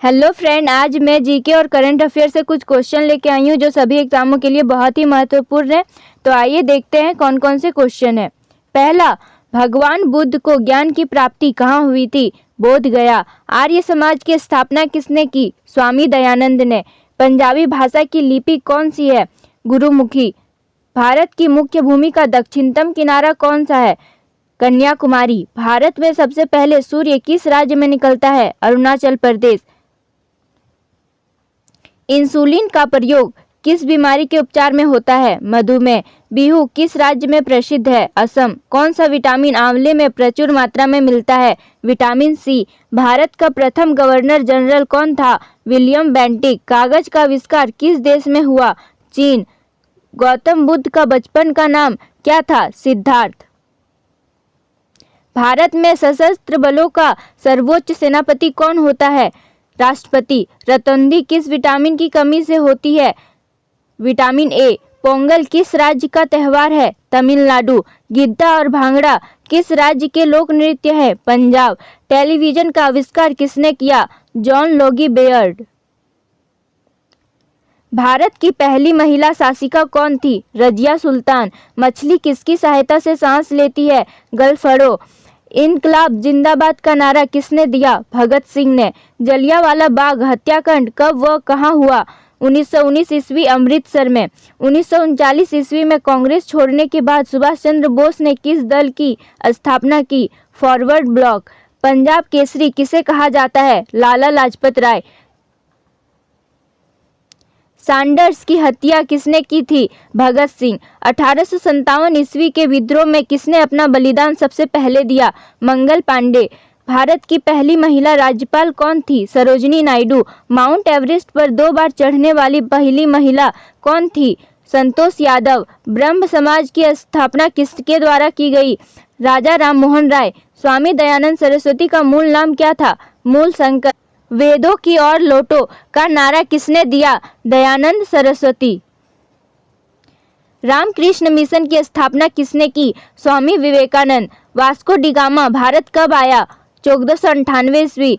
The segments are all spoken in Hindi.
हेलो फ्रेंड, आज मैं जीके और करंट अफेयर से कुछ क्वेश्चन लेके आई हूँ जो सभी एग्जामों के लिए बहुत ही महत्वपूर्ण है। तो आइए देखते हैं कौन कौन से क्वेश्चन है। पहला, भगवान बुद्ध को ज्ञान की प्राप्ति कहाँ हुई थी? बोध गया। आर्य समाज की स्थापना किसने की? स्वामी दयानंद ने। पंजाबी भाषा की लिपि कौन सी है? गुरुमुखी। भारत की मुख्य भूमि का दक्षिणतम किनारा कौन सा है? कन्याकुमारी। भारत में सबसे पहले सूर्य किस राज्य में निकलता है? अरुणाचल प्रदेश। इंसुलिन का प्रयोग किस बीमारी के उपचार में होता है? मधुमेह। बिहू किस राज्य में प्रसिद्ध है? असम। कौन सा विटामिन आंवले में प्रचुर मात्रा में मिलता है? Vitamin C. भारत का प्रथम गवर्नर जनरल कौन था? William Bentinck. कागज का आविष्कार किस देश में हुआ? चीन। गौतम बुद्ध का बचपन का नाम क्या था? सिद्धार्थ। भारत में सशस्त्र बलों का सर्वोच्च सेनापति कौन होता है? राष्ट्रपति। रतौंधी किस विटामिन की कमी से होती है? Vitamin A. पोंगल किस राज्य का त्योहार है? तमिलनाडु। गिद्दा और भांगड़ा किस राज्य के लोक नृत्य है? पंजाब। टेलीविजन का आविष्कार किसने किया? John Logie Baird. भारत की पहली महिला शासिका कौन थी? रजिया सुल्तान। मछली किसकी सहायता से सांस लेती है? गलफड़ो। इनकलाब जिंदाबाद का नारा किसने दिया? भगत सिंह ने। जलियांवाला बाग हत्याकांड कब व कहां हुआ? 1919 ईस्वी अमृतसर में। 1939 ईस्वी में कांग्रेस छोड़ने के बाद सुभाष चंद्र बोस ने किस दल की स्थापना की? Forward block. पंजाब केसरी किसे कहा जाता है? लाला लाजपत राय। सैंडर्स की हत्या किसने की थी? भगत सिंह। 1857 ईस्वी के विद्रोह में किसने अपना बलिदान सबसे पहले दिया? मंगल पांडे। भारत की पहली महिला राज्यपाल कौन थी? सरोजिनी नायडू। माउंट एवरेस्ट पर 2 बार चढ़ने वाली पहली महिला कौन थी? संतोष यादव। ब्रह्म समाज की स्थापना किसके द्वारा की गई? राजा राम मोहन राय। स्वामी दयानंद सरस्वती का मूल नाम क्या था? मूल शंकर। वेदों की ओर लौटो का नारा किसने दिया? दयानंद सरस्वती। रामकृष्ण मिशन की स्थापना किसने की? Swami Vivekananda. Vasco da Gama Bharat कब आया? 1498 ईस्वी।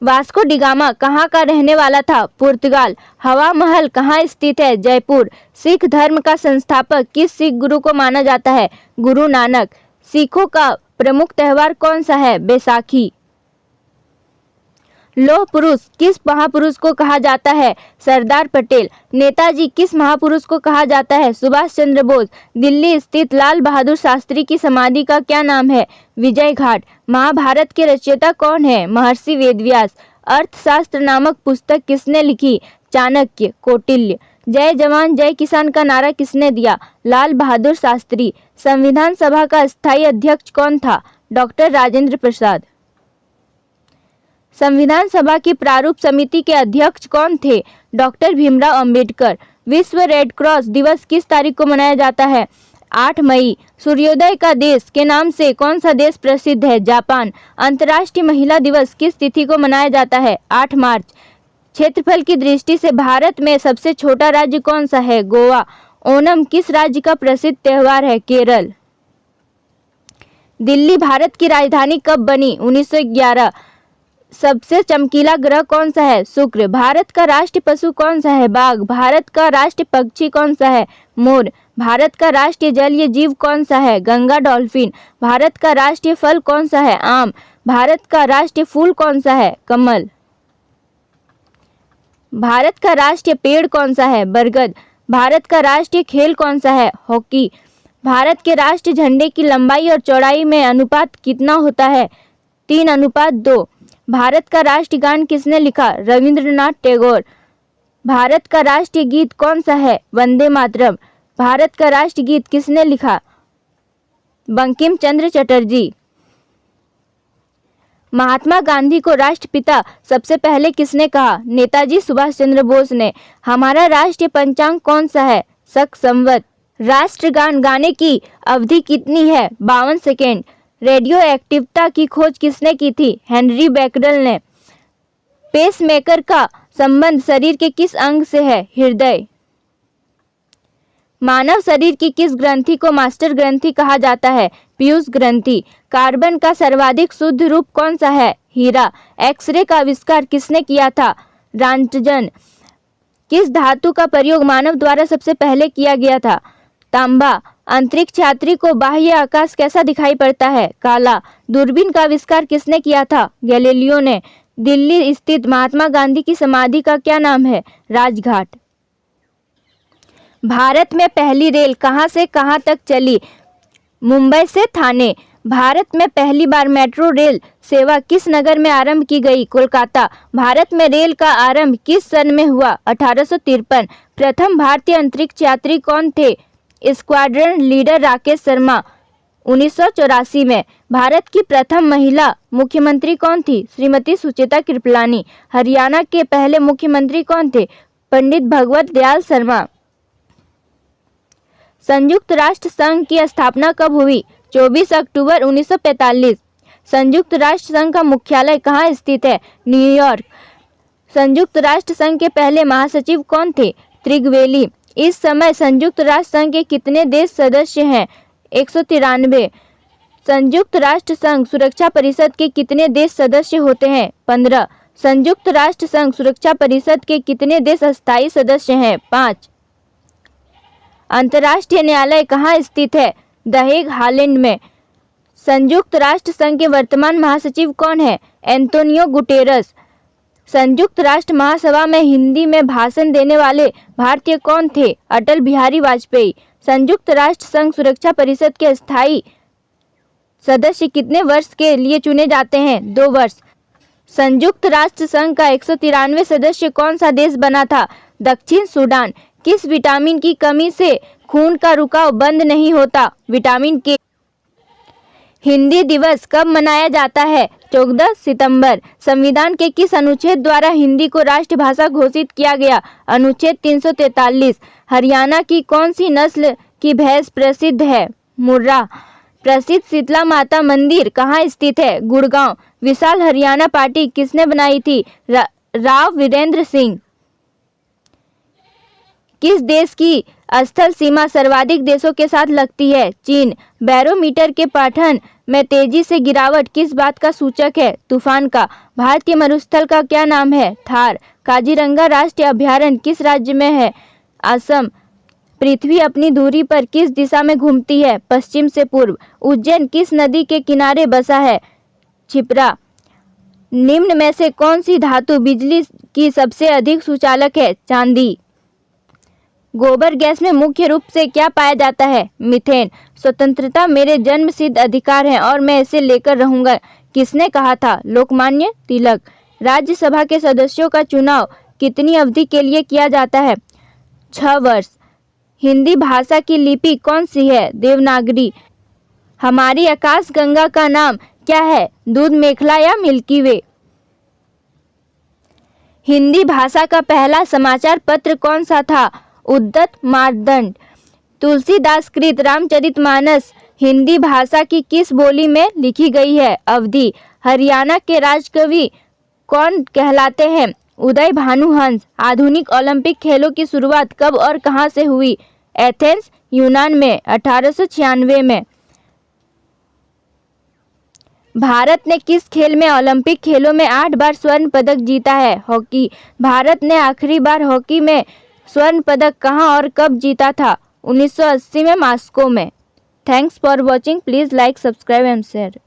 वास्को डी गामा कहाँ का रहने वाला था? पुर्तगाल। हवा महल कहाँ स्थित है? जयपुर। सिख धर्म का संस्थापक किस सिख गुरु को माना जाता है? गुरु नानक। सिखों का प्रमुख त्योहार कौन सा है? बैसाखी। लौह पुरुष किस महापुरुष को कहा जाता है? सरदार पटेल। नेताजी किस महापुरुष को कहा जाता है? सुभाष चंद्र बोस। दिल्ली स्थित लाल बहादुर शास्त्री की समाधि का क्या नाम है? विजय घाट। महाभारत के रचयिता कौन है? महर्षि वेदव्यास। अर्थशास्त्र नामक पुस्तक किसने लिखी? चाणक्य। कौटिल्य। जय जवान जय किसान का नारा किसने दिया? लाल बहादुर शास्त्री। संविधान सभा का स्थायी अध्यक्ष कौन था? डॉक्टर राजेंद्र प्रसाद। संविधान सभा की प्रारूप समिति के अध्यक्ष कौन थे? डॉक्टर भीमराव अंबेडकर। विश्व रेड क्रॉस दिवस किस तारीख को मनाया जाता है? 8 मई। सूर्योदय का देश के नाम से कौन सा देश प्रसिद्ध है? जापान। अंतर्राष्ट्रीय महिला दिवस किस तिथि को मनाया जाता है? 8 मार्च। क्षेत्रफल की दृष्टि से भारत में सबसे छोटा राज्य कौन सा है? गोवा। ओणम किस राज्य का प्रसिद्ध त्योहार है? केरल। दिल्ली भारत की राजधानी कब बनी? 1911। सबसे चमकीला ग्रह कौन सा है? शुक्र। भारत का राष्ट्रीय पशु कौन सा है? बाघ। भारत का राष्ट्रीय पक्षी कौन सा है? मोर। भारत का राष्ट्रीय जलीय जीव कौन सा है? गंगा डॉल्फिन। भारत का राष्ट्रीय फल कौन सा है? आम। भारत का राष्ट्रीय फूल कौन सा है? कमल। भारत का राष्ट्रीय पेड़ कौन सा है? बरगद। भारत का राष्ट्रीय खेल कौन सा है? हॉकी। भारत के राष्ट्रीय झंडे की लंबाई और चौड़ाई में अनुपात कितना होता है? 3:2। भारत का राष्ट्रीय गान किसने लिखा? रविंद्रनाथ टैगोर। भारत का राष्ट्रीय गीत कौन सा है? वंदे मातरम। भारत का राष्ट्रीय गीत किसने लिखा? बंकिम चंद्र चटर्जी। महात्मा गांधी को राष्ट्रपिता सबसे पहले किसने कहा? नेताजी सुभाष चंद्र बोस ने। हमारा राष्ट्रीय पंचांग कौन सा है? शक संवत। राष्ट्रगान गाने की अवधि कितनी है? 52 सेकेंड। रेडियो एक्टिवता की खोज किसने की थी? हेनरी बैकरल ने। पेसमेकर का संबंध शरीर के किस अंग से है? हृदय। मानव शरीर की किस ग्रंथि को मास्टर ग्रंथि कहा जाता है? पीयूष ग्रंथि। कार्बन का सर्वाधिक शुद्ध रूप कौन सा है? हीरा। एक्सरे का आविष्कार किसने किया था? रॉन्टजन। किस धातु का प्रयोग मानव द्वारा सबसे पहले किया गया था? तांबा। अंतरिक्ष यात्री को बाह्य आकाश कैसा दिखाई पड़ता है? काला। दूरबीन का आविष्कार किसने किया था? गैलीलियो ने। दिल्ली स्थित महात्मा गांधी की समाधि का क्या नाम है? राजघाट। भारत में पहली रेल कहां से कहां तक चली? मुंबई से थाने। भारत में पहली बार मेट्रो रेल सेवा किस नगर में आरंभ की गई? कोलकाता। भारत में रेल का आरंभ किस सन में हुआ? 1853। प्रथम भारतीय अंतरिक्ष यात्री कौन थे? Squadron leader Rakesh Sharma. 1984 में। भारत की प्रथम महिला मुख्यमंत्री कौन थी? श्रीमती सुचेता कृपलानी। हरियाणा के पहले मुख्यमंत्री कौन थे? पंडित भगवत दयाल शर्मा। संयुक्त राष्ट्र संघ की स्थापना कब हुई? 24 अक्टूबर 1945। संयुक्त राष्ट्र संघ का मुख्यालय कहाँ स्थित है? न्यूयॉर्क। संयुक्त राष्ट्र संघ के पहले महासचिव कौन थे? त्रिगवेली। इस समय संयुक्त राष्ट्र संघ के कितने देश सदस्य हैं? 193। संयुक्त राष्ट्र संघ सुरक्षा परिषद के कितने देश सदस्य होते हैं? 15। संयुक्त राष्ट्र संघ सुरक्षा परिषद के कितने देश अस्थायी सदस्य हैं? 5। अंतर्राष्ट्रीय न्यायालय कहाँ स्थित है? द हेग, हॉलैंड में। संयुक्त राष्ट्र संघ के वर्तमान महासचिव कौन है? Antonio Guterres. संयुक्त राष्ट्र महासभा में हिंदी में भाषण देने वाले भारतीय कौन थे? अटल बिहारी वाजपेयी। संयुक्त राष्ट्र संघ सुरक्षा परिषद के स्थायी सदस्य कितने वर्ष के लिए चुने जाते हैं? 2 वर्ष। संयुक्त राष्ट्र संघ का 193 सदस्य कौन सा देश बना था? दक्षिण सूडान। किस विटामिन की कमी से खून का रुकाव बंद नहीं होता? विटामिन के। हिंदी दिवस कब मनाया जाता है? 14 सितंबर। संविधान के किस अनुच्छेद द्वारा हिंदी को राष्ट्रभाषा घोषित किया गया? अनुच्छेद 343। हरियाणा की कौन सी नस्ल की भैंस प्रसिद्ध है? मुर्रा। प्रसिद्ध शीतला माता मंदिर कहाँ स्थित है? गुड़गांव। विशाल हरियाणा पार्टी किसने बनाई थी? राव वीरेंद्र सिंह। किस देश की स्थल सीमा सर्वाधिक देशों के साथ लगती है? चीन। बैरोमीटर के पठन में तेजी से गिरावट किस बात का सूचक है? तूफान का। भारतीय मरुस्थल का क्या नाम है? थार। काजीरंगा राष्ट्रीय अभयारण्य किस राज्य में है? असम। पृथ्वी अपनी धुरी पर किस दिशा में घूमती है? पश्चिम से पूर्व। उज्जैन किस नदी के किनारे बसा है? क्षिप्रा। निम्न में से कौन सी धातु बिजली की सबसे अधिक सुचालक है? चांदी। गोबर गैस में मुख्य रूप से क्या पाया जाता है? मीथेन। स्वतंत्रता मेरे जन्मसिद्ध अधिकार है और मैं इसे लेकर रहूंगा, किसने कहा था? लोकमान्य तिलक। राज्यसभा के सदस्यों का चुनाव कितनी अवधि के लिए किया जाता है? 6 वर्ष। हिंदी भाषा की लिपि कौन सी है? देवनागरी। हमारी आकाशगंगा का नाम क्या है? दूध मेखला या मिल्की वे। हिंदी भाषा का पहला समाचार पत्र कौन सा था? उद्यत मार्तंड। तुलसीदास कृत रामचरितमानस हिंदी भाषा की किस बोली में लिखी गई है? अवधी। हरियाणा के राजकवि कौन कहलाते हैं? उदय भानु हंस। आधुनिक ओलंपिक खेलों की शुरुआत कब और कहां से हुई? एथेंस, यूनान में 1896 में। भारत ने किस खेल में ओलंपिक खेलों में 8 बार स्वर्ण पदक जीता है? हॉकी। भारत ने आखिरी बार हॉकी में स्वर्ण पदक कहां और कब जीता था? 1980 में मॉस्को में। Thanks for watching. Please like, subscribe and share.